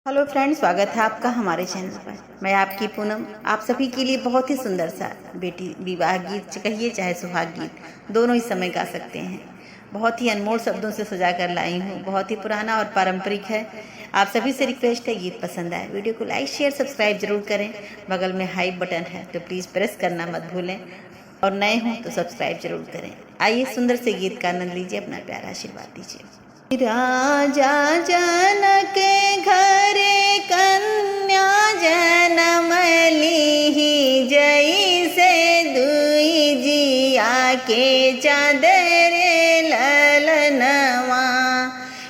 Hello friends, स्वागत है आपका हमारे चैनल पर। मैं आपकी पूनम आप सभी के लिए बहुत ही सुंदर सा बेटी विवाह गीत कहिए चाहे सुहाग गीत, दोनों ही समय गा सकते हैं। बहुत ही अनमोल शब्दों से सजा कर लाई हूँ। बहुत ही पुराना और पारंपरिक है। आप सभी से रिक्वेस्ट है, गीत पसंद आए वीडियो को लाइक शेयर सब्सक्राइब जरूर करें। बगल में हाई बटन है तो प्लीज़ प्रेस करना मत भूलें, और नए हों तो सब्सक्राइब जरूर करें। आइए सुंदर से गीत का आनंद लीजिए, अपना प्यारा आशीर्वाद दीजिए। राजा जनक घरे कन्या जनम लीहि, जैसे दुई जिया के चादर ललनवा।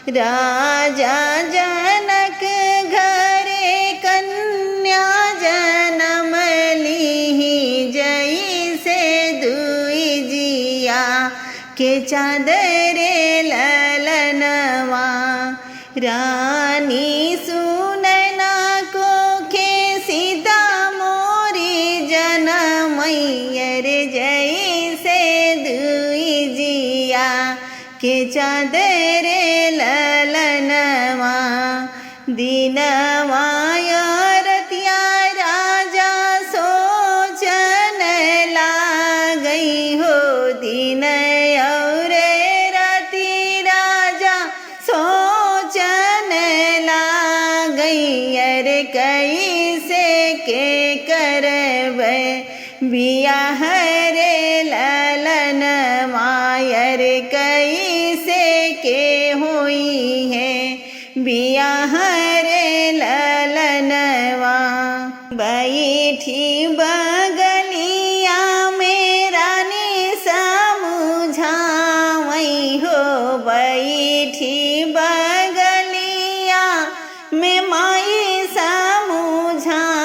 राजा जनक घरे कन्या जनम लीहि, जैसे दुई जिया के चादर ललनवा। रानी सुनैना को खे सीता मोरी जनमैयर, जैसे दुई जिया के चादर ललनवा। दिनवा रतिया राजा सोचन लागई हो, दिन और राति राजा सोचन लागई। अरे कैसे के करबै बियाह रे ललनवा, अरे कैसे के होई है बियाह रे ललनवा। बैठी बगलिया में रानी समझावई हो, बैठी बगलिया में माई समझावई।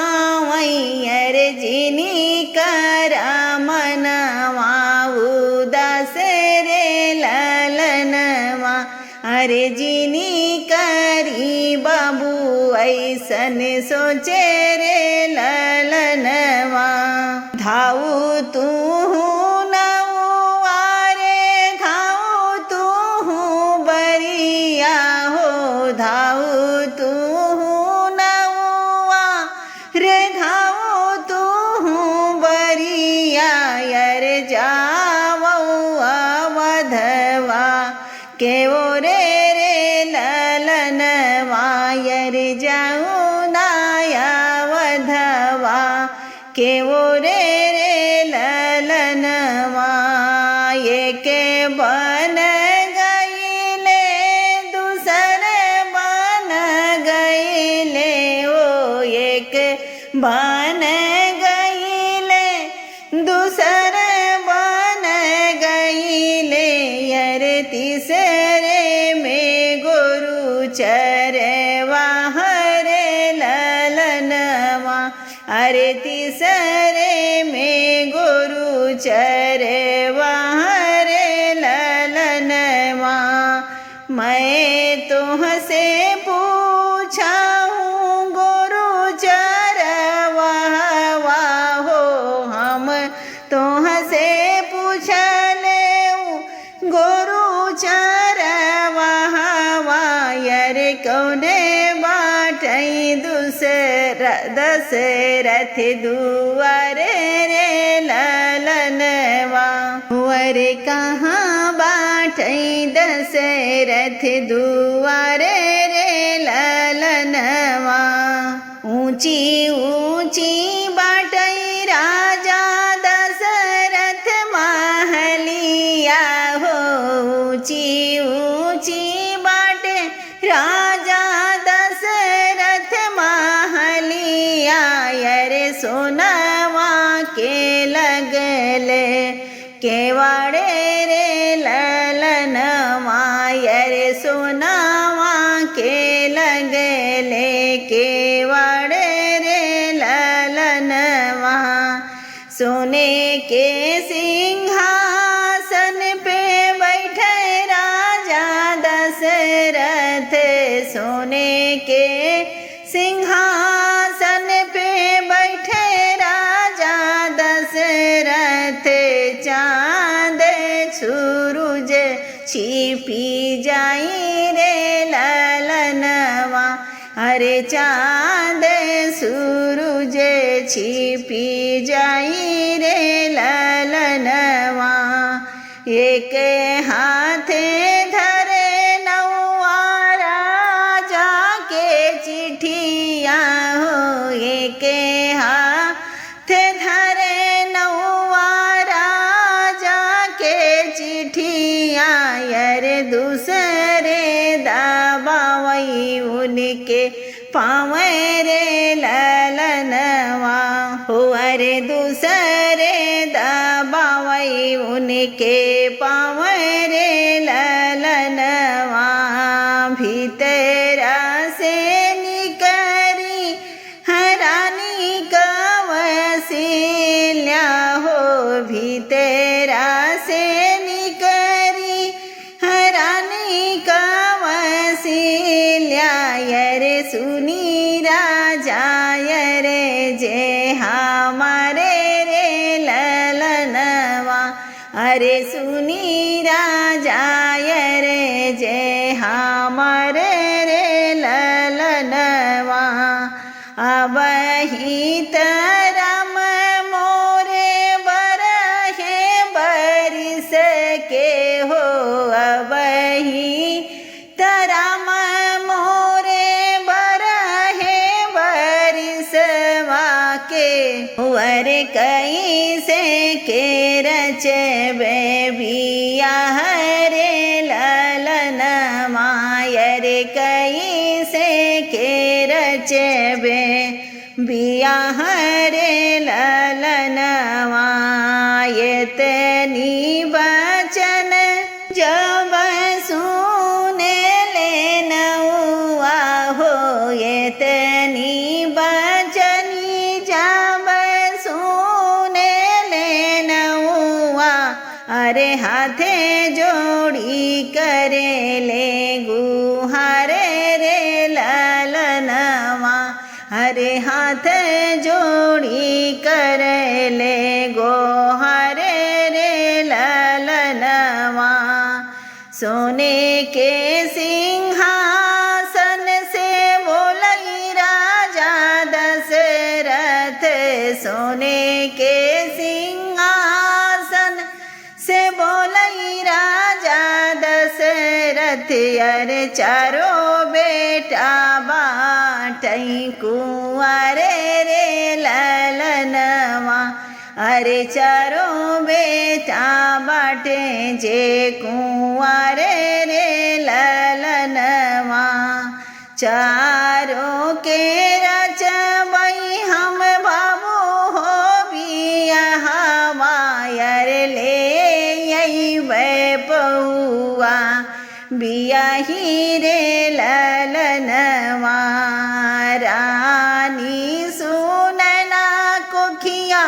अरे जिनी करा मनवा उदास रे ललनवा, अरे जिनी करी बाबू ऐसन सोचे रे ललनवा। धाऊ तू नौआ रे धाऊ तू बरिया हो, धाऊ तू नौआ रे धाऊ तू बरिया। अरे जावौ अवधवा के वो रे ललनवा, अरे जाऊ नाया वधवा के वो रे ललनवा। ये के बन गईले दूसर बन गईले ओ, एक बन गईले दूसर बन गईले। अरे तीसरे में गोरु चरवा रे ललनवा, अरे तीसरे में गोरु चरवा रे ललनवा। मैं तुमसे पूछा हूँ गोरु चरवा हो, हम तुमसे पूछले गोरु चरवा। अरे कौने बाटई दूसरा दशरथ दुआरे रे ललनवा। अरे कहाँ बाटई दशरथ दुआरे रे ललनवा। ऊंची ऊंची बाटई राजा दशरथ महलिया हो, ऊंची ऊंची बाटे राजा दशरथ महलिया। अरे सोनवा के लगले केवाड़े रे ललनवा, अरे सोनवा के लगले केवाड़े रे ललनवा। सोने के सिंहासन पे बैठे राजा दशरथ, सोने के सिंहासन पे बैठे राजा दशरथ। चाँद सूरज छिपी जाई रे ललनवा, अरे चाँद सूरज छिपी जाई रे ललनवा। एक हाथे धरे नौआ राजा के चिट्ठिया हो, एक हाथे धरे नौआ राजा के चिट्ठिया। यार दूसरे दबावई उनके पाँव रे ललनवा हो, अरे दूसरे दबावई उनके पाँव रे ललनवा। भीतरा से निकरी हरानी कवसिल्या हो, भीतरा से निकरी हरानी कवसिल्या। यरे सुनी राजा यरे जे हमारे रे ललनवा, अरे सुनी राजा यरे जे हमारे रे ललनवा। अब ही तरम मोरे बरहे बरिस के हो, अब ही तरम मोरे बरहे बरिसवा के। अरे कई से के रचबे बियाह रे ललनवा, अरे कई से के रचबे बियाह रे ललनवा। इतनी वचन जब सुने ले नौआ हो, इतनी वचनी जब सुने ले नौआ। अरे हाथे जोड़ी करे ले गुहारे रे ललनवा, अरे हाथ जोड़ी करे ले गोहारे रे ललनवा। सोने के सिंहासन से बोलई राजा दशरथ, सोने के सिंहासन से बोलई राजा दशरथ। अरे चारों बेटा बाटई कुंवारे रे ललनवा, अरे चारों बेटा बाटे जे कुंवारे रे ललनवा। चारों के रचबई हम बाबू हो बियाहवा, अरे ले अइबे पहुआ बियाही रे ललनवा। रानी सुनना कोखिया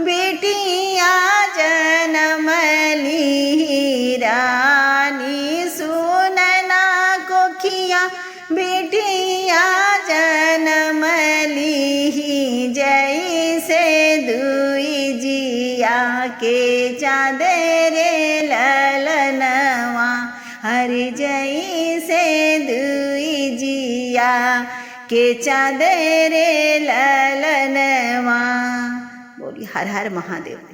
बेटिया जनम ली, रानी सुनना कोखिया बेटिया जनम ली। जैसे दुई जिया के चाँद रे ललनवा, हरि जैसे दुई जिया के चाँद रे ललनवा। बोली हर हर महादेव।